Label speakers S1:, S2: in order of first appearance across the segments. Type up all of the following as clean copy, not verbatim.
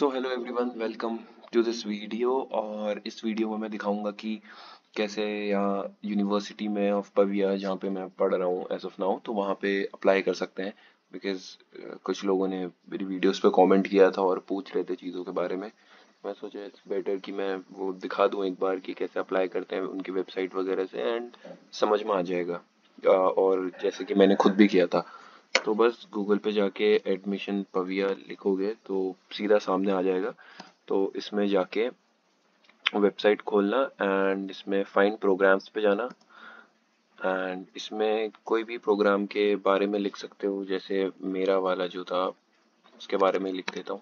S1: So hello everyone, welcome to this video. और इस video में मैं दिखाऊंगा कि कैसे यहाँ यूनिवर्सिटी में ऑफ पविया, जहाँ पे मैं पढ़ रहा हूँ एज ऑफ नाउ, तो वहाँ पे अप्लाई कर सकते हैं। बिकॉज कुछ लोगों ने मेरी वीडियोस पे कमेंट किया था और पूछ रहे थे चीज़ों के बारे में। मैं सोचा इट्स बेटर कि मैं वो दिखा दूँ एक बार कि कैसे अप्लाई करते हैं उनकी वेबसाइट वगैरह से, एंड समझ में आ जाएगा। और जैसे कि मैंने खुद भी किया था, तो बस गूगल पे जाके एडमिशन पविया लिखोगे तो सीधा सामने आ जाएगा। तो इसमें जाके वेबसाइट खोलना एंड इसमें फाइंड प्रोग्राम्स पे जाना, एंड इसमें कोई भी प्रोग्राम के बारे में लिख सकते हो। जैसे मेरा वाला जो था उसके बारे में लिख देता हूँ।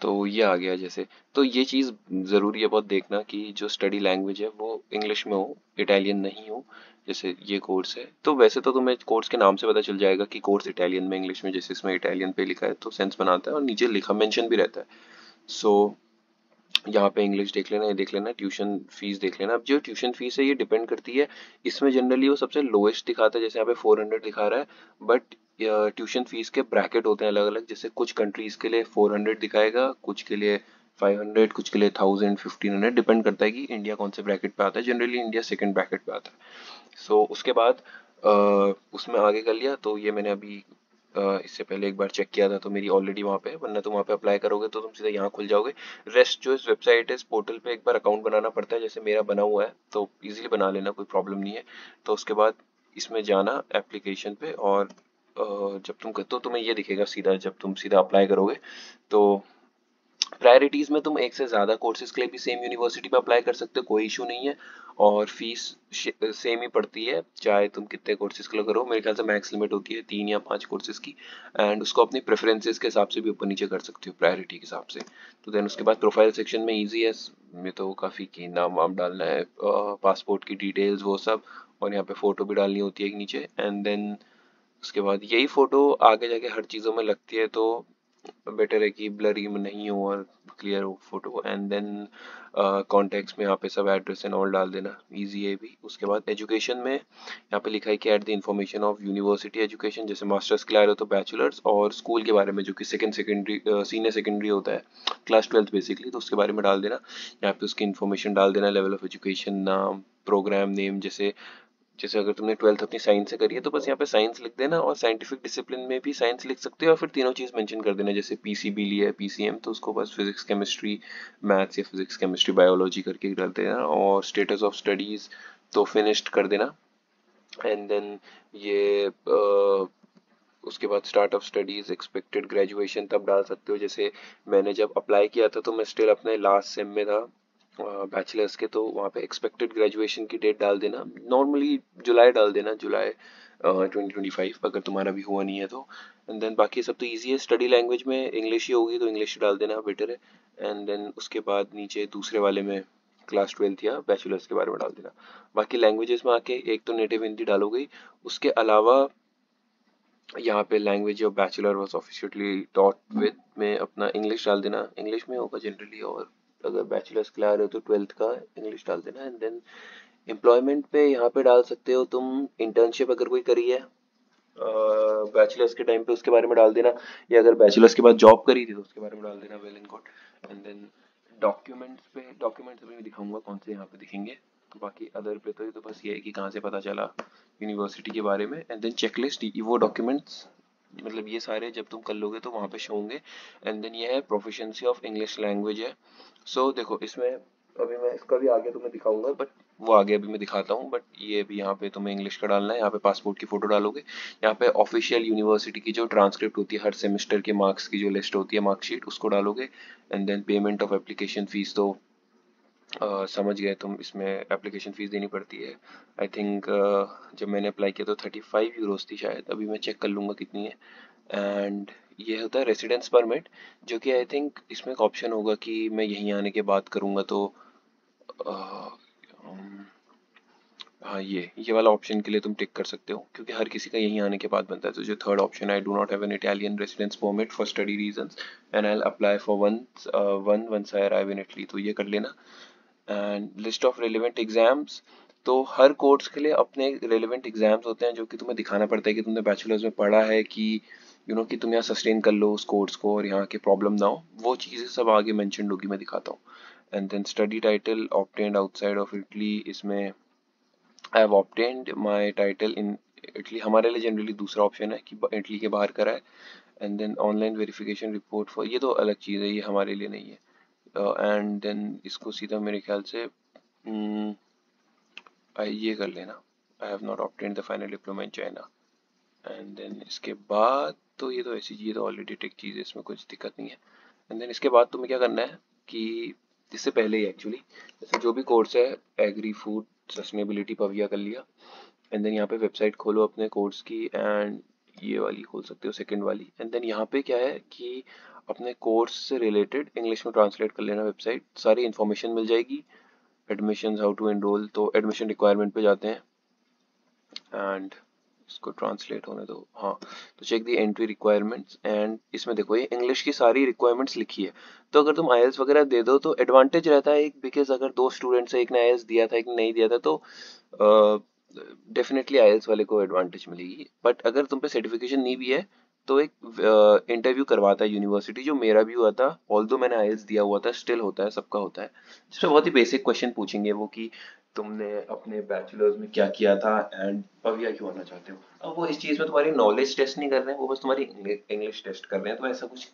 S1: तो ये आ गया जैसे। तो ये चीज़ ज़रूरी है बहुत देखना कि जो स्टडी लैंग्वेज है वो इंग्लिश में हो, इटालियन नहीं हो। जैसे ये कोर्स है, तो वैसे तो तुम्हें कोर्स के नाम से पता चल जाएगा कि कोर्स इटालियन में इंग्लिश में, जैसे इसमें इटालियन पे लिखा है तो सेंस बनाता है और नीचे लिखा मेंशन भी रहता है। सो यहाँ पे इंग्लिश देख लेना, ये देख लेना, ट्यूशन फीस देख लेना। अब जो ट्यूशन फीस है ये डिपेंड करती है, इसमें जनरली वो सबसे लोएस्ट दिखाता है, जैसे यहाँ पे 400 दिखा रहा है। बट ट्यूशन फीस के ब्रैकेट होते हैं अलग अलग, जैसे कुछ कंट्रीज के लिए 400 दिखाएगा, कुछ के लिए 500, कुछ के लिए 1000, 1500, डिपेंड करता है कि इंडिया कौन से ब्रैकेट पे आता है। जनरली इंडिया सेकंड ब्रैकेट पे आता है। सो उसके बाद उसमें आगे कर लिया, तो ये मैंने अभी इससे पहले एक बार चेक किया था, तो मेरी ऑलरेडी वहाँ पे है। वरना तुम वहाँ पे अप्लाई करोगे तो तुम सीधा यहाँ खुल जाओगे। रेस्ट जो इस वेबसाइट है, इस पोर्टल पे एक बार अकाउंट बनाना पड़ता है, जैसे मेरा बना हुआ है, तो इजीली बना लेना, कोई प्रॉब्लम नहीं है। तो उसके बाद इसमें जाना एप्लीकेशन पे, और जब तुम तो तुम्हें ये दिखेगा सीधा, जब तुम सीधा अप्लाई करोगे तो प्रायोरिटीज में तुम एक से ज्यादा कोर्सेज के लिए भी सेम यूनिवर्सिटी में अप्लाई कर सकते हो, कोई इशू नहीं है। और फीस सेम ही पड़ती है, चाहे तुम कितने कोर्सेज के लिए करो। मेरे ख्याल से मैक्स लिमिट होती है 3 या 5 कोर्सेज की, एंड उसको अपनी प्रेफरेंसेस के हिसाब से भी ऊपर नीचे कर सकते हो प्रायोरिटी के हिसाब से। तो देन उसके बाद प्रोफाइल सेक्शन में इजी है, में तो काफी की नाम वाम डालना है, पासपोर्ट की डिटेल्स वो सब, और यहाँ पे फोटो भी डालनी होती है एक नीचे। एंड देन उसके बाद यही फोटो आगे जाके हर चीज़ों में लगती है, तो बेटर है कि ब्लरी में नहीं हो और क्लियर हो फोटो। एंड देन कॉन्टेक्ट्स में यहाँ पे सब एड्रेस एंड ऑल डाल देना, इजी है भी। उसके बाद एजुकेशन में यहाँ पे लिखा है कि add the information of university education, जैसे मास्टर्स के लिए आ रहे हो तो बैचलर्स, और स्कूल के बारे में जो कि सेकेंडरी सीनियर सेकेंडरी होता है, क्लास 12 बेसिकली, तो उसके बारे में डाल देना। यहाँ पे उसकी इन्फॉर्मेशन डाल देना, लेवल ऑफ एजुकेशन, नाम, प्रोग्राम नेम। जैसे जैसे अगर तुमने 12th अपनी साइंस से करी है तो बस यहाँ पे साइंस लिख देना, और साइंटिफिक डिसिप्लिन में भी साइंस लिख सकते हो, या फिर तीनों चीज मेंशन कर देना। जैसे पीसीबी लिया है, पीसीएम, तो उसको बस फिजिक्स केमिस्ट्री मैथ्स, या फिजिक्स केमिस्ट्री बायोलॉजी करके डाल देना। और स्टेटस ऑफ स्टडीज तो फिनिश्ड कर देना। एंड देन ये उसके बाद start of studies, expected graduation तब डाल सकते हो। जैसे मैंने जब अप्लाई किया था तो मैं स्टिल अपने लास्ट सेम में था बैचलर्स के, तो वहाँ पे एक्सपेक्टेड ग्रेजुएशन की डेट डाल देना। नॉर्मली जुलाई डाल देना, जुलाई 2025, अगर तुम्हारा भी हुआ नहीं है तो। एंड देन बाकी सब तो ईजी है। स्टडी लैंग्वेज में इंग्लिश ही होगी तो इंग्लिश डाल देना, बेटर है। एंड देन उसके बाद नीचे दूसरे वाले में क्लास 12th या बैचलर्स के बारे में डाल देना। बाकी लैंग्वेजेस में आके एक तो नेटिव हिंदी डालोगे, उसके अलावा यहाँ पे language of bachelor was officially taught with में अपना इंग्लिश डाल देना, इंग्लिश में होगा जनरली। और अगर बैचलर्स के लिए आ रहे हो तो 12th का इंग्लिश डाल देना। एंड देन एम्प्लॉयमेंट पे यहाँ पे डाल सकते हो तुम इंटर्नशिप अगर कोई करी है बैचलर्स के टाइम पे, उसके बारे में डाल देना। या अगर बैचलर्स के बाद जॉब करी थी तो उसके बारे में डाल देना, well and good. And then documents भी मैं दिखाऊंगा कौन से यहाँ पे दिखेंगे। तो बाकी अदर पे तो ये तो बस ये है कि कहाँ से पता चला यूनिवर्सिटी के बारे में। एंड देन चेकलिस्ट, वो डॉक्यूमेंट्स मतलब ये सारे जब तुम कर लोगे तो वहाँ पे शो होंगे। एंड देन ये है प्रोफिशिएंसी ऑफ इंग्लिश लैंग्वेज है। सो देखो इसमें अभी मैं इसका भी आगे तुम्हें दिखाऊंगा, बट वो आगे अभी मैं दिखाता हूँ। बट ये भी यहाँ पे तुम्हें इंग्लिश का डालना है। यहाँ पे पासपोर्ट की फोटो डालोगे, यहाँ पे ऑफिशियल यूनिवर्सिटी की जो ट्रांसक्रिप्ट होती है हर सेमेस्टर के मार्क्स की जो लिस्ट होती है, मार्कशीट, उसको डालोगे। And then payment of application fees, तो समझ गए तुम, इसमें एप्लीकेशन फीस देनी पड़ती है। आई थिंक जब मैंने अप्लाई किया तो 35 यूरोस थी शायद, अभी मैं चेक कर लूँगा कितनी है। एंड ये होता है रेसिडेंस परमिट, जो कि आई थिंक इसमें एक ऑप्शन होगा कि मैं यहीं आने के बाद करूँगा, तो हाँ ये वाला ऑप्शन के लिए तुम टिक कर सकते हो, क्योंकि हर किसी का यहीं आने के बाद बनता है। तो जो third option, I do not have an Italian residence permit for study reasons and I apply for once I arrive in Italy, तो ये कर लेना। And list of relevant exams, तो हर कोर्स के लिए अपने रेलिवेंट एग्जाम्स होते हैं जो कि तुम्हें दिखाना पड़ता है कि तुमने बैचलर्स में पढ़ा है कि कि तुम यहाँ सस्टेन कर लो उस कोर्स को और यहाँ के प्रॉब्लम ना हो, वो चीज़ें सब आगे मेंशन होगी, मैं दिखाता हूँ। And then study title obtained outside of Italy, इसमें I have obtained my title in Italy, हमारे लिए जनरली दूसरा ऑप्शन है कि इटली के बाहर करा है। And then online verification report for, ये तो अलग चीज़ है, ये हमारे लिए नहीं है। एंड देन इसको सीधा मेरे ख्याल से ये कर लेना, I have not obtained the final diploma in China. And then इसके बाद तो ये तो ऐसी चीज़ तो ऑलरेडी टेक चीज़ है, इसमें कुछ दिक्कत नहीं है। एंड देन इसके बाद तुम्हें क्या करना है कि इससे पहले ही एक्चुअली जैसे जो भी कोर्स है, एग्री फूड सस्टेनेबिलिटी पविया कर लिया। एंड देन यहाँ पे वेबसाइट खोलो अपने कोर्स की, एंड ये वाली खोल सकते हो, सेकंड वाली। एंड देन यहाँ पे क्या है कि अपने कोर्स से रिलेटेड इंग्लिश में ट्रांसलेट कर लेना वेबसाइट, सारी इन्फॉर्मेशन मिल जाएगी। एडमिशन, हाउ टू एनरोल, तो एडमिशन रिक्वायरमेंट पे जाते हैं एंड इसको ट्रांसलेट होने दो। हाँ, तो check the entry requirements, and इसमें देखो ये इंग्लिश की सारी रिक्वायरमेंट्स लिखी है। तो अगर तुम आईएलटीएस वगैरह दे दो तो एडवांटेज रहता है एक, बिकॉज अगर दो स्टूडेंट्स है, एक ने आईएलटीएस दिया था एक ने नहीं दिया था, तो डेफिनेटली आईएलटीएस वाले को एडवांटेज मिलेगी। बट अगर तुम पे सर्टिफिकेशन नहीं भी है तो एक इंटरव्यू करवाता है यूनिवर्सिटी, जो मेरा भी हुआ था, ऑल्दो मैंने आईएलटीएस दिया हुआ था, स्टिल होता है, सबका होता है, जिसमें बहुत ही बेसिक क्वेश्चन पूछेंगे वो कि तुमने अपने बैचलर्स में क्या किया था एंड पविया क्यों होना चाहते हो। अब वो इस चीज़ में तुम्हारी नॉलेज टेस्ट नहीं कर रहे हैं, वो बस तुम्हारी इंग्लिश टेस्ट कर रहे हैं, तो ऐसा कुछ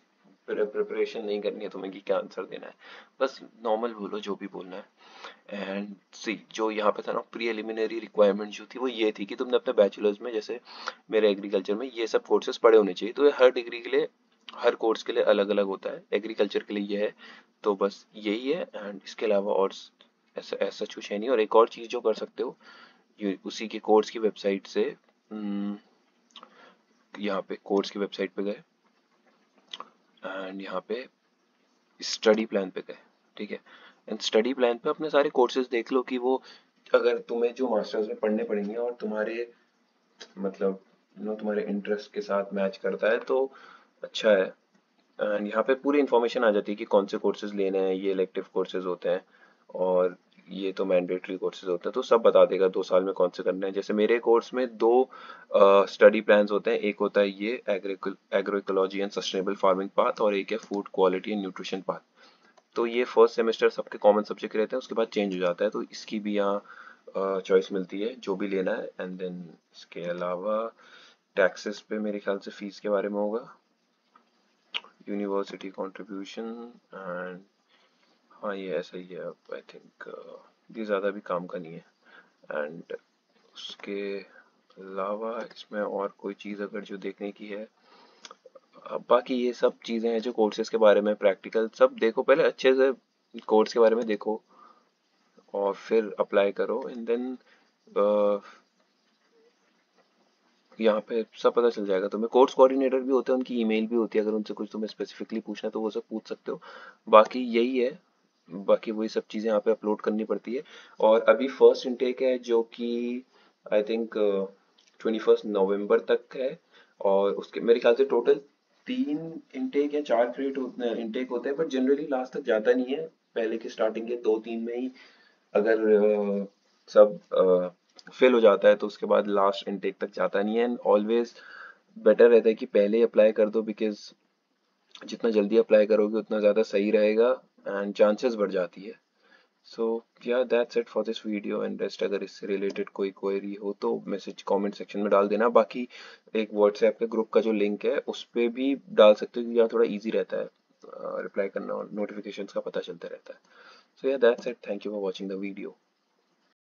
S1: प्रिपरेशन नहीं करनी है तुम्हें कि क्या आंसर देना है, बस नॉर्मल बोलो जो भी बोलना है। एंड सी जो यहाँ पे था ना, प्री एलिमिनरी रिक्वायरमेंट जो थी वो ये थी कि तुमने अपने बैचलर्स में, जैसे मेरे एग्रीकल्चर में, ये सब कोर्सेज पढ़े होने चाहिए। तो ये हर डिग्री के लिए, हर कोर्स के लिए अलग अलग होता है, एग्रीकल्चर के लिए ये है, तो बस यही है। एंड इसके अलावा और ऐसा ऐसा कुछ है नहीं। और एक और चीज़ जो कर सकते हो, उसी के कोर्स की वेबसाइट से, यहाँ पे कोर्स की वेबसाइट पे गए एंड यहाँ पे स्टडी प्लान पे गए, ठीक है। एंड स्टडी प्लान पे अपने सारे कोर्सेज देख लो कि वो अगर तुम्हें जो मास्टर्स में पढ़ने पड़ेंगे और तुम्हारे मतलब तुम्हारे इंटरेस्ट के साथ मैच करता है तो अच्छा है। एंड यहाँ पे पूरी इन्फॉर्मेशन आ जाती है कि कौन से कोर्सेज लेने हैं, ये इलेक्टिव कोर्सेज होते हैं और ये तो मैंडेटरी कोर्सेज होते हैं, तो सब बता देगा 2 साल में कौन से करने हैं। जैसे मेरे कोर्स में 2 स्टडी प्लान्स होते हैं, एक होता है ये agro ecology and sustainable farming path, और एक है food quality and nutrition path. तो ये फर्स्ट सेमेस्टर सबके कॉमन सब्जेक्ट रहते हैं, उसके बाद चेंज हो जाता है, तो इसकी भी यहाँ चॉइस मिलती है जो भी लेना है। एंड देन इसके अलावा टैक्सेस पे मेरे ख्याल से फीस के बारे में होगा, यूनिवर्सिटी कंट्रीब्यूशन, एंड हाँ ये ऐसा ही है। अब आई थिंक ये ज़्यादा भी काम का नहीं है। एंड उसके अलावा इसमें और कोई चीज़ अगर जो देखने की है, अब बाकी ये सब चीज़ें हैं जो कोर्सेज के बारे में, प्रैक्टिकल सब देखो, पहले अच्छे से कोर्स के बारे में देखो और फिर अप्लाई करो। एंड देन यहाँ पे सब पता चल जाएगा तुम्हें। कोर्स कोऑर्डिनेटर भी होते हैं, उनकी ईमेल भी होती है, अगर उनसे कुछ तुम्हें स्पेसिफिकली पूछना है तो वो सब पूछ सकते हो। बाकी यही है, बाकी वही सब चीज़ें यहाँ पे अपलोड करनी पड़ती है। और अभी फर्स्ट इनटेक है जो कि आई थिंक 21 नवंबर तक है, और उसके मेरे ख्याल से टोटल 3 इनटेक या 4 इनटेक होते हैं, बट जनरली लास्ट तक जाता नहीं है, पहले के स्टार्टिंग के 2-3 में ही अगर सब फिल हो जाता है तो उसके बाद लास्ट इनटेक तक जाता नहीं है। एंड ऑलवेज बेटर रहता है कि पहले ही अप्लाई कर दो, बिकॉज जितना जल्दी अप्लाई करोगे उतना ज़्यादा सही रहेगा एंड चांसेस बढ़ जाती है। सो या that's it for this video and rest. अगर इससे रिलेटेड कोई क्वेरी हो तो मैसेज कमेंट सेक्शन में डाल देना। बाकी एक व्हाट्सएप के ग्रुप का जो लिंक है उस पर भी डाल सकते हो, क्योंकि यहाँ थोड़ा ईजी रहता है रिप्लाई करना और नोटिफिकेशंस का पता चलता रहता है। सो या that's it, thank you for watching the video.